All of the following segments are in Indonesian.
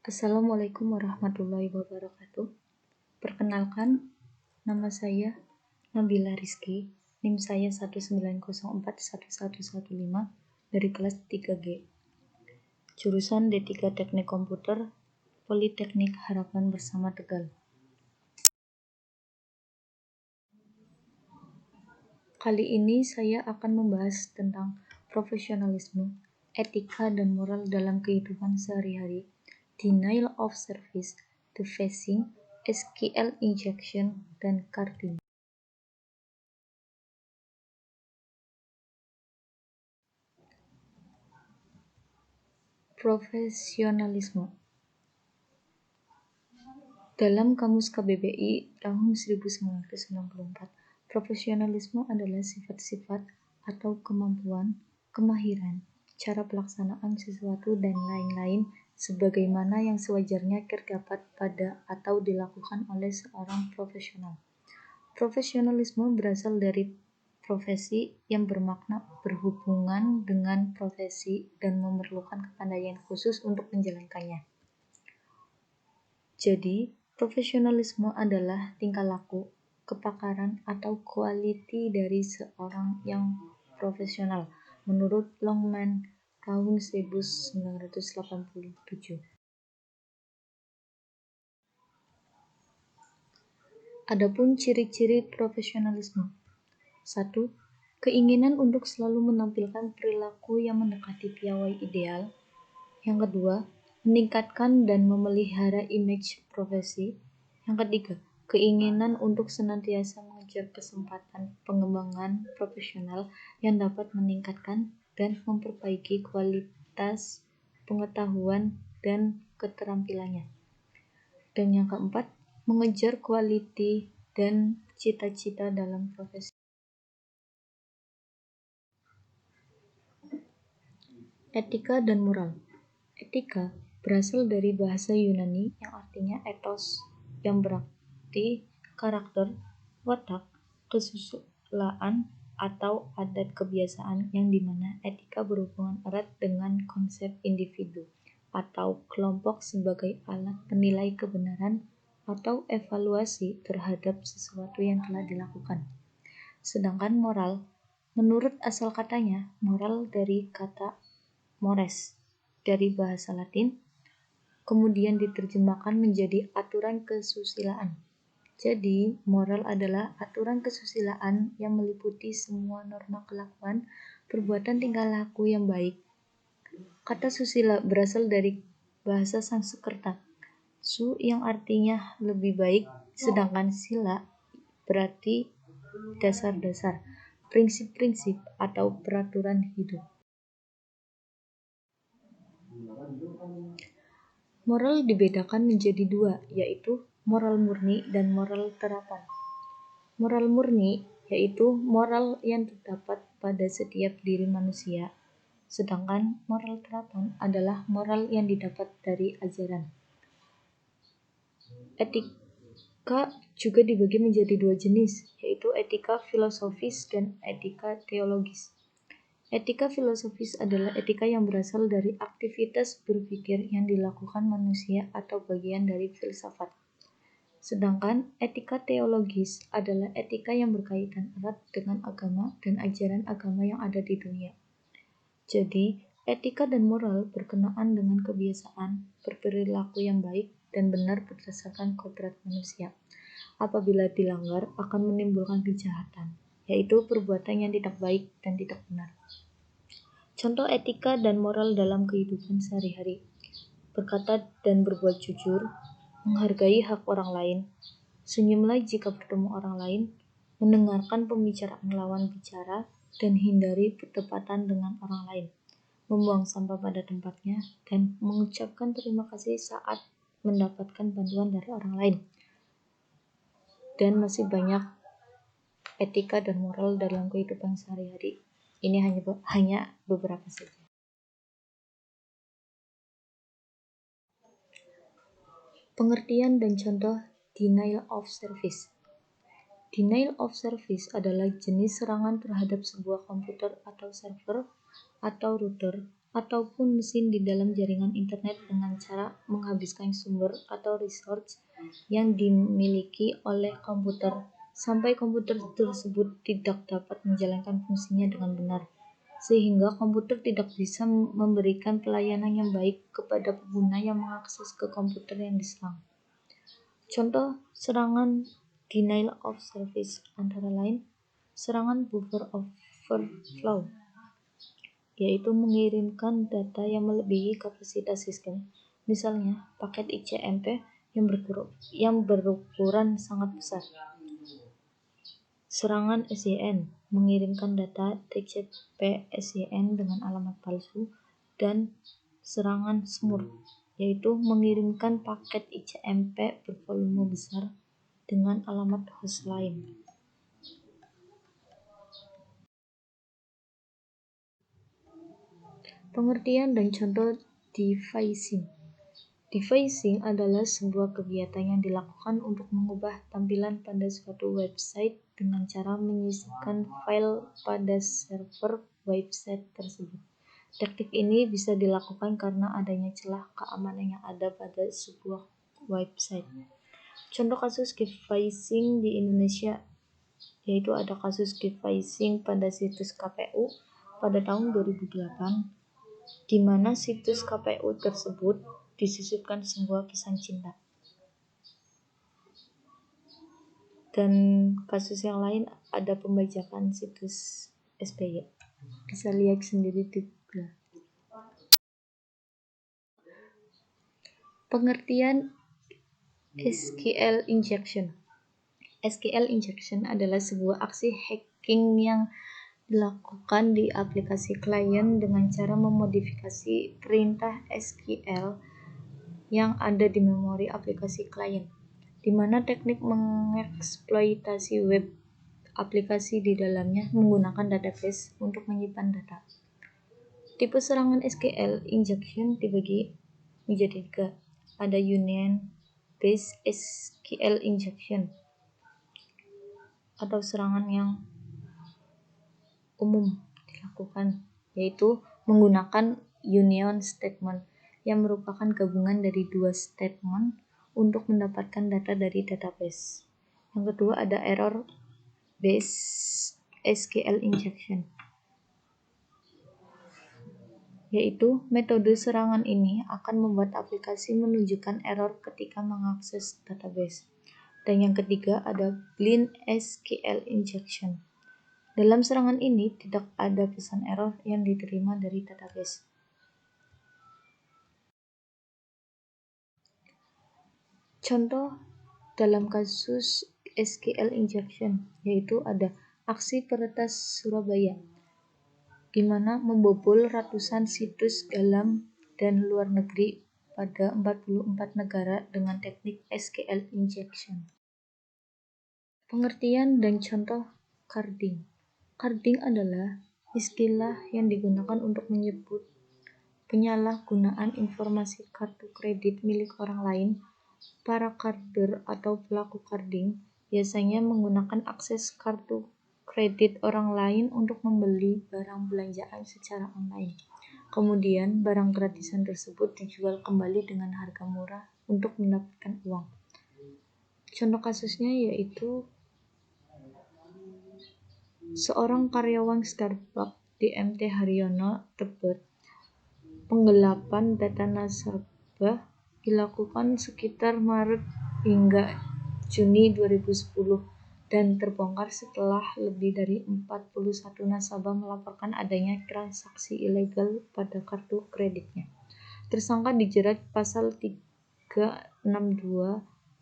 Assalamualaikum warahmatullahi wabarakatuh. Perkenalkan, nama saya Nabila Rizky, NIM saya 190411115 dari kelas 3G. Jurusan D3 Teknik Komputer, Politeknik Harapan Bersama Tegal. Kali ini saya akan membahas tentang profesionalisme, etika dan moral dalam kehidupan sehari-hari, denial of service, the phishing, SQL injection, dan carding. Profesionalisme. Dalam Kamus KBBI tahun 1994, profesionalisme adalah sifat-sifat atau kemampuan, kemahiran, cara pelaksanaan sesuatu dan lain-lain sebagaimana yang sewajarnya terdapat pada atau dilakukan oleh seorang profesional. Profesionalisme berasal dari profesi yang bermakna berhubungan dengan profesi dan memerlukan kepandaian khusus untuk menjalankannya. Jadi, profesionalisme adalah tingkah laku, kepakaran, atau kualiti dari seorang yang profesional, menurut Longman tahun 1987. Adapun ciri-ciri profesionalisme. 1. Keinginan untuk selalu menampilkan perilaku yang mendekati piawai ideal. Yang kedua, meningkatkan dan memelihara image profesi. Yang ketiga, keinginan untuk senantiasa mengejar kesempatan pengembangan profesional yang dapat meningkatkan dan memperbaiki kualitas pengetahuan dan keterampilannya. Dan yang keempat, mengejar kualiti dan cita-cita dalam profesi. Etika dan moral. Etika berasal dari bahasa Yunani yang artinya ethos, yang berarti karakter, watak, kesusilaan, atau adat kebiasaan, yang dimana etika berhubungan erat dengan konsep individu atau kelompok sebagai alat penilai kebenaran atau evaluasi terhadap sesuatu yang telah dilakukan. Sedangkan moral, menurut asal katanya, moral dari kata mores, dari bahasa Latin, kemudian diterjemahkan menjadi aturan kesusilaan. Jadi, moral adalah aturan kesusilaan yang meliputi semua norma kelakuan, perbuatan tingkah laku yang baik. Kata susila berasal dari bahasa Sanskerta, su yang artinya lebih baik, sedangkan sila berarti dasar-dasar, prinsip-prinsip atau peraturan hidup. Moral dibedakan menjadi dua, yaitu moral murni dan moral terapan. Moral murni yaitu moral yang terdapat pada setiap diri manusia, sedangkan moral terapan adalah moral yang didapat dari ajaran. Etika juga dibagi menjadi dua jenis, yaitu etika filosofis dan etika teologis. Etika filosofis adalah etika yang berasal dari aktivitas berpikir yang dilakukan manusia atau bagian dari filsafat. Sedangkan etika teologis adalah etika yang berkaitan erat dengan agama dan ajaran agama yang ada di dunia. Jadi, etika dan moral berkenaan dengan kebiasaan berperilaku yang baik dan benar berdasarkan kodrat manusia. Apabila dilanggar akan menimbulkan kejahatan, yaitu perbuatan yang tidak baik dan tidak benar. Contoh etika dan moral dalam kehidupan sehari-hari: berkata dan berbuat jujur, menghargai hak orang lain, senyumlah jika bertemu orang lain, mendengarkan pembicaraan lawan bicara, dan hindari bertepatan dengan orang lain, membuang sampah pada tempatnya, dan mengucapkan terima kasih saat mendapatkan bantuan dari orang lain. Dan masih banyak etika dan moral dalam kehidupan sehari-hari. Ini hanya beberapa saja. Pengertian dan contoh denial of service. Denial of service adalah jenis serangan terhadap sebuah komputer atau server atau router ataupun mesin di dalam jaringan internet dengan cara menghabiskan sumber atau resource yang dimiliki oleh komputer sampai komputer tersebut tidak dapat menjalankan fungsinya dengan benar, sehingga komputer tidak bisa memberikan pelayanan yang baik kepada pengguna yang mengakses ke komputer yang diserang. Contoh serangan denial of service antara lain serangan buffer overflow, yaitu mengirimkan data yang melebihi kapasitas sistem, misalnya paket XMP yang berukuran sangat besar. Serangan SYN, mengirimkan data TCP SYN dengan alamat palsu, dan serangan smurf, yaitu mengirimkan paket XMP bervolume besar dengan alamat host lain. Pengertian dan contoh deviacing. Deviacing adalah sebuah kegiatan yang dilakukan untuk mengubah tampilan pada suatu website dengan cara menyisipkan file pada server website tersebut. Teknik ini bisa dilakukan karena adanya celah keamanan yang ada pada sebuah website. Contoh kasus deviacing di Indonesia yaitu ada kasus deviacing pada situs KPU pada tahun 2008, di mana situs KPU tersebut disisipkan sebuah pesan cinta. Dan kasus yang lain ada pembajakan situs SBY. Bisa lihat sendiri di Google. Pengertian SQL injection. SQL injection adalah sebuah aksi hacking yang dilakukan di aplikasi klien dengan cara memodifikasi perintah SQL yang ada di memori aplikasi klien, di mana teknik mengeksploitasi web aplikasi di dalamnya menggunakan database untuk menyimpan data. Tipe serangan SQL injection dibagi menjadi 3. Ada union based SQL injection atau serangan yang umum dilakukan, yaitu menggunakan union statement yang merupakan gabungan dari dua statement untuk mendapatkan data dari database. Yang kedua ada error based SQL injection, yaitu metode serangan ini akan membuat aplikasi menunjukkan error ketika mengakses database. Dan yang ketiga ada blind SQL injection. Dalam serangan ini tidak ada pesan error yang diterima dari database. Contoh dalam kasus SQL injection yaitu ada aksi peretas Surabaya, di mana membobol ratusan situs dalam dan luar negeri pada 44 negara dengan teknik SQL injection. Pengertian dan contoh carding. Carding adalah istilah yang digunakan untuk menyebut penyalahgunaan informasi kartu kredit milik orang lain. Para carder atau pelaku carding biasanya menggunakan akses kartu kredit orang lain untuk membeli barang belanjaan secara online. Kemudian barang gratisan tersebut dijual kembali dengan harga murah untuk mendapatkan uang. Contoh kasusnya yaitu seorang karyawan Starbucks di MT Haryono, Tebet. Penggelapan data nasabah dilakukan sekitar Maret hingga Juni 2010 dan terbongkar setelah lebih dari 41 nasabah melaporkan adanya transaksi ilegal pada kartu kreditnya. Tersangka dijerat pasal 362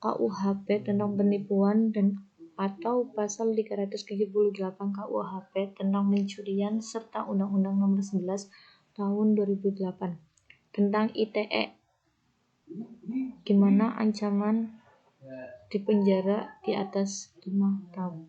KUHP tentang penipuan dan atau pasal 378 KUHP tentang pencurian serta Undang-Undang Nomor 11 Tahun 2008 tentang ITE, di mana ancaman dipenjara di atas 5 tahun.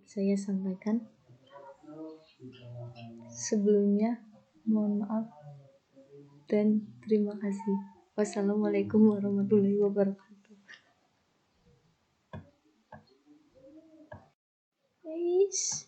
Saya sampaikan sebelumnya, mohon maaf dan terima kasih. Wassalamualaikum warahmatullahi wabarakatuh. guys.